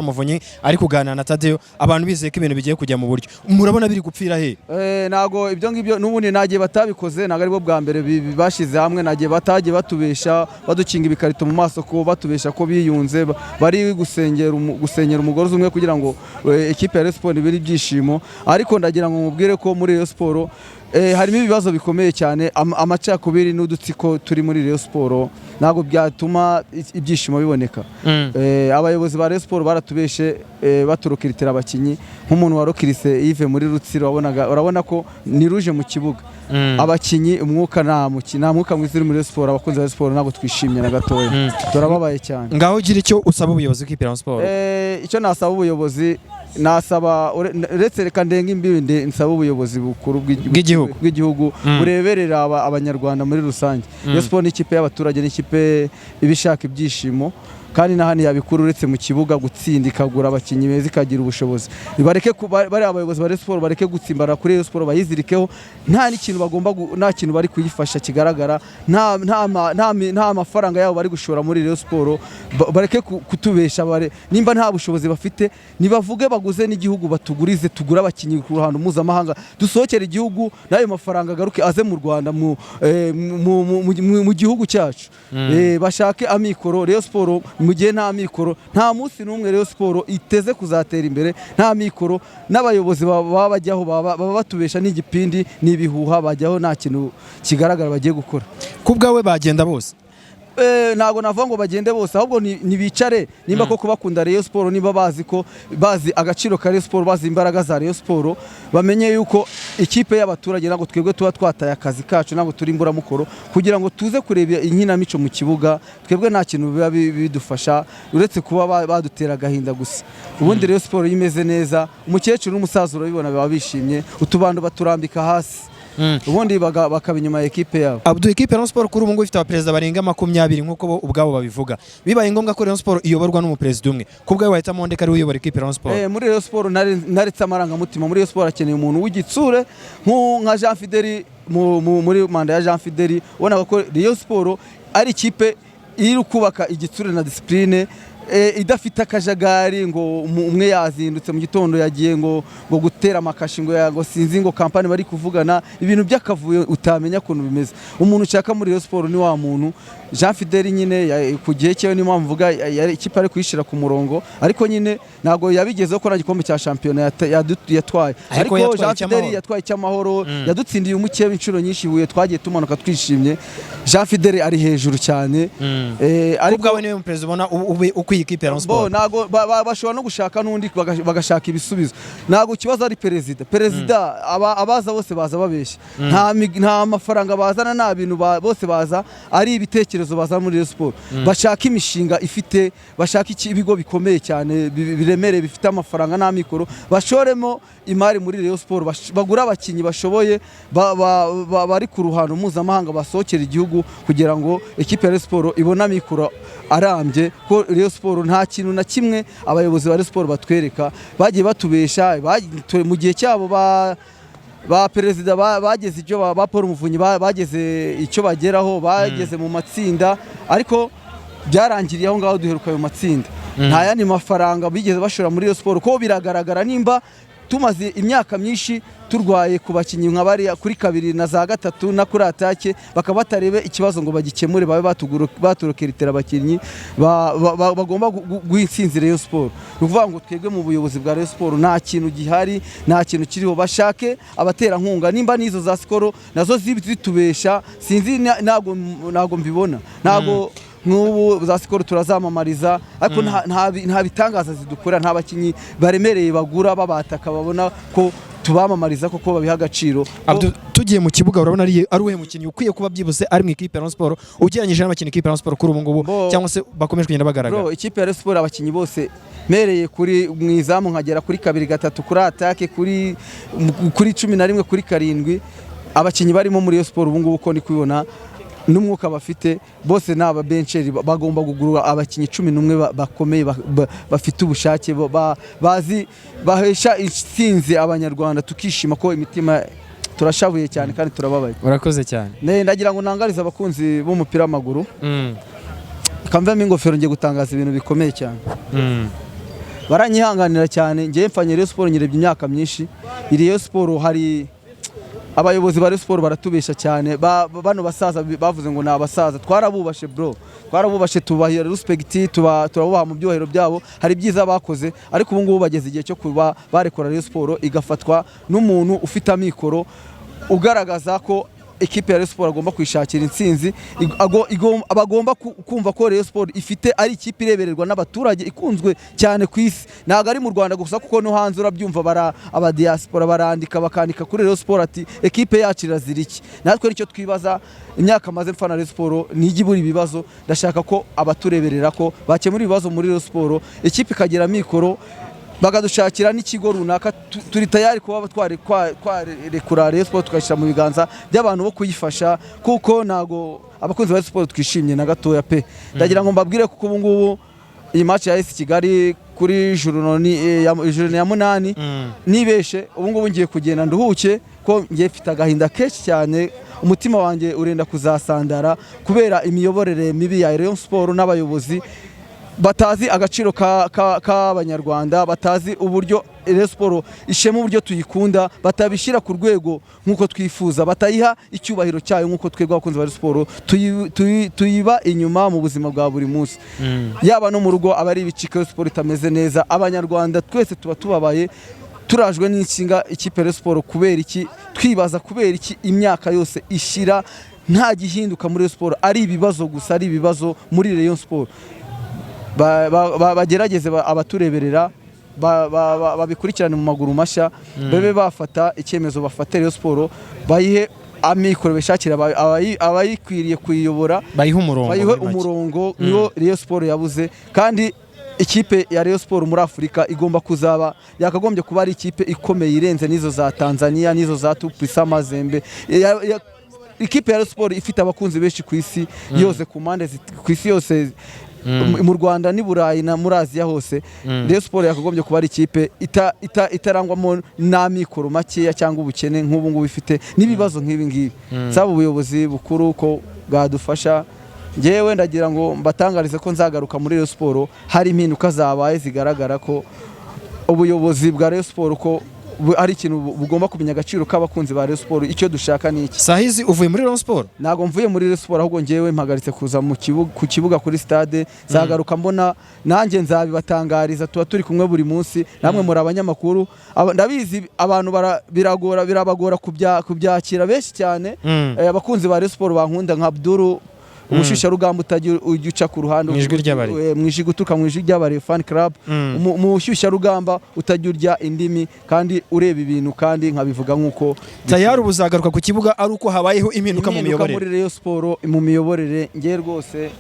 Muvunyi ari kuganira na Tadeo abantu bizeye ko ibintu bigiye kujya mu buryo murabona biri gupfira he nago ibyo ngibyo nubundi nagiye batabikoze nago ari bo bwa mbere bashize hamwe nagiye batagiye batubesha badukinga ibikarito mu maso ko batubesha ko biyunze bari gusenyera umugozi umwe kugira ngo equipe ya Rayon Sports ibiri byishimo ariko ndagira ngo mubwire ko muri Rayon Sports harimo ibibazo bikomeye cyane amacakubiri n'udutsiko turi muri Rayon Sports nago byatuma ibyishimo biboneka abayobozi ba Rayon Sports baratubeshe baturokiritira abakinyi nk'umuntu warokirise Yves muri Rutsiro urabona ko ni ruje mu kibuga abakinyi umwuka nta mwuka mwiza uri muri Rayon Sports abakunzi ba Rayon Sports nago twishimye na gatoya turababaye cyane ngaho gira icyo usaba ubuyobozi bw'ikipe ya Rayon Sports icyo nasaba ubuyobozi nasaba uretse reka ndenga imbibi nsaba ubuyobozi bukuru bw'igihugu bureberera abanyarwanda muri rusange Rayon Sports ni ikipe y'abaturage ni ikipe ibishaka ibyishimo kandi nahani yabikuru uretse mu kibuga gutsinda ikagura abakinyi beza ikagira ubushobozi bareke bari abayobozi ba Rayon Sports bareke gutsimbara kuri Rayon Sports bayizirikeho nta n'ikintu bagomba nta kintu bari kuyifasha kigaragara nta mafaranga yabo bari gushora muri Rayon Sports bareke kutubesha nimba nta bushobozi bafite nibavuge baguze n'igihugu batugurize tugura abakinyi ku ruhando mpuzamahanga dusohokera igihugu nayo mafaranga garuke aze mu Rwanda mu gihugu cyacu bashake amikoro Rayon Sports mu gihe nta mikoro nta munsi n'umwe Rayon Sports iteze kuzatera imbere nta mikoro n'abayobozi baba bajyaho baba batubesha n'igipindi n'ibihuha bajyaho nta kintu kigaragara bagiye gukora kubwawe bagenda bose nago navuga ngo bagende bose ahubwo nibicare nimba ko kubakunda Rayon Sports niba bazi agaciro ka Rayon Sports bazi imbaraga za Rayon Sports bamenye yuko ikipe y'abaturage nago twebwe tuba twataye akazi kacu nago turi imbura mukoro kugira ngo tuze kureba inkinamico mu kibuga twebwe nta kintu biba bidufasha uretse kuba badutera agahinda gusa ubundi Rayon Sports yimeze neza umukecuru n'umusaza urabibona baba bishimye utubando baturambika hasi ubundi bakabinyuma equipe yabo Abdou equipe ya Rayon Sports kuri ubu ngo ifite abaperezida barenga 20 nkuko bo ubwabo babivuga bibaye ngombwa ko Rayon Sports iyoborwa n'umuperezida umwe kubwawe wahita Mondeka ari uyobora equipe ya Rayon Sports muri Rayon Sports naretse amarangamutima muri Rayon Sports akeneye umuntu w'igitsure nka Jean Fideli muri manda ya Jean Fideli ubona ko Rayon Sports ari ikipe iri kubaka igitsure na discipline idafite akajagari ngo umwe yazindutse mu gitondo yagiye ngo gutera amakashi ngo sinzi ngo kampani bari kuvugana ibintu byakavuye utamenya kuntu bimeze umuntu ushaka muri Rayon Sports ni wa muntu Jean Fideli nyine ku gihe cyewe ni mpamvu mvuga ikipe ari kuyishira ku murongo ariko nyine nago yabigezeho ko na gikombe cya champion yatwaye ariko Jean Fideli yatwaye cy'amahoro yadutsindiye umukebe inshuro nyinshi buye twagiye tumanuka twishimye Jean Fideli ari hejuru cyane ariko bwawe niwe muperezida ubona ikipe ya Rayon Sports nago bashobora no gushaka n'undi bagashaka ibisubizo nago kibazo ari perezida abaza bose baza babeshya nta mafaranga bazana nta bintu bose baza ari ibitekerezo baza muri Rayon Sports bashaka imishinga ifite bashaka ibigo bikomeye cyane biremereye bifite amafaranga nta mikoro bashoremo imari muri Rayon Sports bagura abakinyi bashoboye bari ku ruhando mpuzamahanga basohokera igihugu kugira ngo equipe ya Rayon Sports ibona mikoro arambye ko Rayon Sports nta kintu na kimwe abayobozi ba Rayon Sports batwereka bagiye batubesha mu gihe cyabo ba perezida bageze icyo ba Paul Muvunyi bageze icyo bageraho bageze mu matsinda ariko byarangiriye aho ngaho duheruka ayo matsinda nta yandi mafaranga bigeze bashora muri Rayon Sports ko biragaragara nimba tumaze imyaka myinshi turwaye ku bakinyi nka bari kuri kabiri na za gatatu na kuri atake bakaba batarebe ikibazo ngo bagikemure babe baturokeritera abakinyi bagomba guhinsinzira Rayon Sports nuvuga ngo twebwe mu buyobozi bwa Rayon Sports nta kintu gihari nta kintu kiriho bashake abatera nkunga nimba nizo za Skoro nazo zitubesha sinzi nago mbibona nago n'ubu za Skoro turazamamariza ariko nta bitangaza zidukorera nta bakinyi baremereye bagura babataka babona ko tubamamariza koko babiha agaciro tugiye mu kibuga urabona ari uwe mukinyi ukwiye kuba byibuse ari mu ikipe ya Rayon Sports ugereranyije n'abakinyi ikipe ya Rayon Sports kuri ubu ngubu cyangwa se bakomeje kugenda bagaragara ikipe ya Rayon Sports abakinyi bose mereye kuri mwizamu nkagera kuri kabiri gatatu kuri atake kuri 11 kuri 7 abakinyi barimo muri Rayon Sports ubu ngubu ko ndi kubibona n'umwuka bafite bose n'aba bencheri bagomba kugurura abakinyi 11 bakomeye bafite ubushake bazi bahesha intsinzi abanyarwanda tukishima ko imitima turashabuye cyane kandi turababaye urakoze cyane ndagira ngo nangarize abakunzi b'umupira w'amaguru kamvamo ingofero ngiye gutangaza ibintu bikomeye cyane baranyihanganira cyane. Ngiye mfanye Rayon Sport nyirebye imyaka myinshi. Rayon Sport hari abayobozi ba Rayon Sport baratubesha cyane, bano basaza bavuze ngo ni abasaza. Twarabubashe bro, twarabubashe, tubahira respect, turabubaha mu byohero byabo, hari byiza bakoze, ariko ubu ngubu bageze igihe cyo kuba barekora Rayon Sport igafatwa n'umuntu ufite amikoro ugaragaza ko ekipe ya Rayon Sport agomba kwishakira intsinzi, abagomba kumva ko Rayon Sport ifite ari ikipe irebererwa n'abaturage, ikunzwe cyane ku isi. Ntabwo ari mu Rwanda gusa, kuko no hanze urabyumva, aba diaspora barandika bakandika kuri Rayon Sport ati ekipe yacu irazira iki. Natwe nicyo twibaza, imyaka maze mfana Rayon Sport nijye ibura ibibazo. Ndashaka ko abatureberera ko bakemura ibibazo muri Rayon Sport, ikipe ikagira mikoro, bagadushakira n'ikigo runaka. Turi tayari kuba twarekura Rayon Sport tukashyira mu biganza by'abantu bo kuyifasha, kuko nago abakunzi ba Sport twishimye na gatoya pe. Ndagira ngo mbabwire kuko ubu ngubu iyi match ya AS Kigali kuri juru ya 8 nibeshe, ubu ngubu ngiye kugenda nduhuke, ko ngiye mfite agahinda kenshi cyane, umutima wanjye urenda kuzasandara kubera imiyoborere mibi ya Rayon Sport n'abayobozi batazi agaciro k'abanyarwanda, batazi uburyo Rayon Sport ishema uburyo tuyikunda, batabishyira ku rwego nk'uko twifuza, batayiha icyubahiro cyayo nk'uko twebwe abakunzi ba Rayon Sport tuyiba inyuma mu buzima bwa buri munsi. Yaba no mu rugo aba ari ibicika, Rayon Sport itameze neza, abanyarwanda twese tuba tubabaye, turajwe n'inshinga ikipe Rayon Sport. Kubera iki twibaza, kubera iki imyaka yose ishira nta gihinduka muri Rayon Sport, ari ibibazo gusa, ari ibibazo muri Rayon Sport. Bagerageze abatureberera babikurikirane mu maguru mashya, babe bafata icyemezo, bafate Rayon Sport, bayihe amikoro, bishakira abayikwiriye kuyiyobora, bayihe umurongo niwo Rayon Sport yabuze. Kandi ikipe ya Rayon Sport muri Afurika igomba kuzaba, yakagombye kuba ari ikipe ikomeye irenze n'izo za Tanzania, n'izo za Tupisa Mazembe. Ikipe ya Rayon Sport ifite abakunzi benshi ku isi yose, ku mpande ku isi yose, mu Rwanda n'i Burayi na muri Aziya hose. Rayon Sport yakagombye kuba ari ikipe itarangwamo n'amikoro makeya cyangwa ubukene nk'ubu ngubu ifite n'ibibazo nk'ibi ngibi. Saba ubuyobozi bukuru ko bwadufasha. Ngewe ndagira ngo mbatangarize ko nzagaruka muri Rayon Sport hari impinduka zabaye zigaragara, ko ubuyobozi bwa Rayon Sport ko ari ikintu bugomba kumenya agaciro k'abakunzi ba Rayon Sport. Icyo dushaka ni iki? Sahizi uvuye muri Rayon Sport? Ntago mvuye muri Rayon Sport, ahubwo ngewe mpagaritse kuza ku kibuga kuri stade. Zagaruka mbona nanjye nzabibatangariza, tuba turi kumwe buri munsi, namwe muri abanyamakuru. Ndabizi abantu birabagora kubyakira benshi cyane. Abakunzi ba Rayon Sport bankunda nka Abdul, umushyushya rugamba ujya uca ku ruhande guturuka mu ijwi ry'abari fan club, umushyushya rugamba utajya urya indimi kandi ureba ibintu, kandi nkabivuga nk'uko tayari ubuzagaruka ku kibuga ari uko habayeho impinduka mu miyoborere muri Rayon Sport. Mu miyoborere ngiye rwose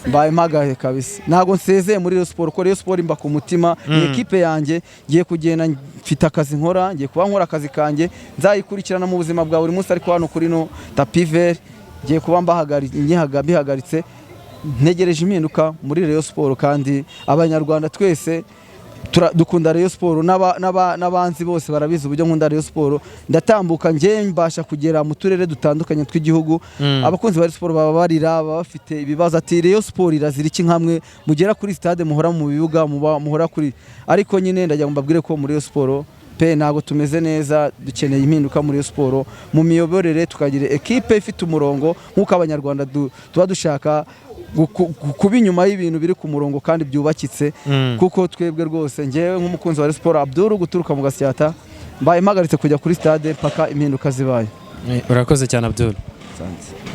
mbaye mpagahe kabisa, ntago nsezeye muri Rayon Sport, ko Rayon Sport imba ku mutima. Ekipe yanjye ngiye kugenda, mfite akazi nkora, ngiye kuba nkora akazi kanjye, nzayikurikirana mu buzima bwa buri munsi, ariko hano kuri no tapiver ngiye kuba mbihagaritse, ntegereje impinduka muri Rayon Sport. Kandi abanyarwanda twese dukunda Rayon Sport, n'abanzi bose barabizi uburyo nkunda Rayon Sport. Ndatambuka ngiye mbasha kugera mu turere dutandukanye tw'igihugu, abakunzi ba Rayon Sport baba barira, baba bafite ibibazo, ati Rayon Sport irazira iki, nkamwe mugera kuri stade muhora mu bibuga muhora kuri. Ariko nyine ndagira ngo mbabwire ko muri Rayon Sport pe ntago tumeze neza, dukeneye impinduka muri Rayon Sport mu miyoborere, tukagira ekipe ifite umurongo nk'uko abanyarwanda tuba dushaka kuba inyuma y'ibintu biri ku murongo kandi byubakitse. Kuko twebwe rwose, ngewe nk'umukunzi wa Rayon Sport Abdul guturuka mu Gasyata, mbaye mpagaritse kujya kuri stade paka impinduka zibaye. Urakoze cyane Abdul. Sanze.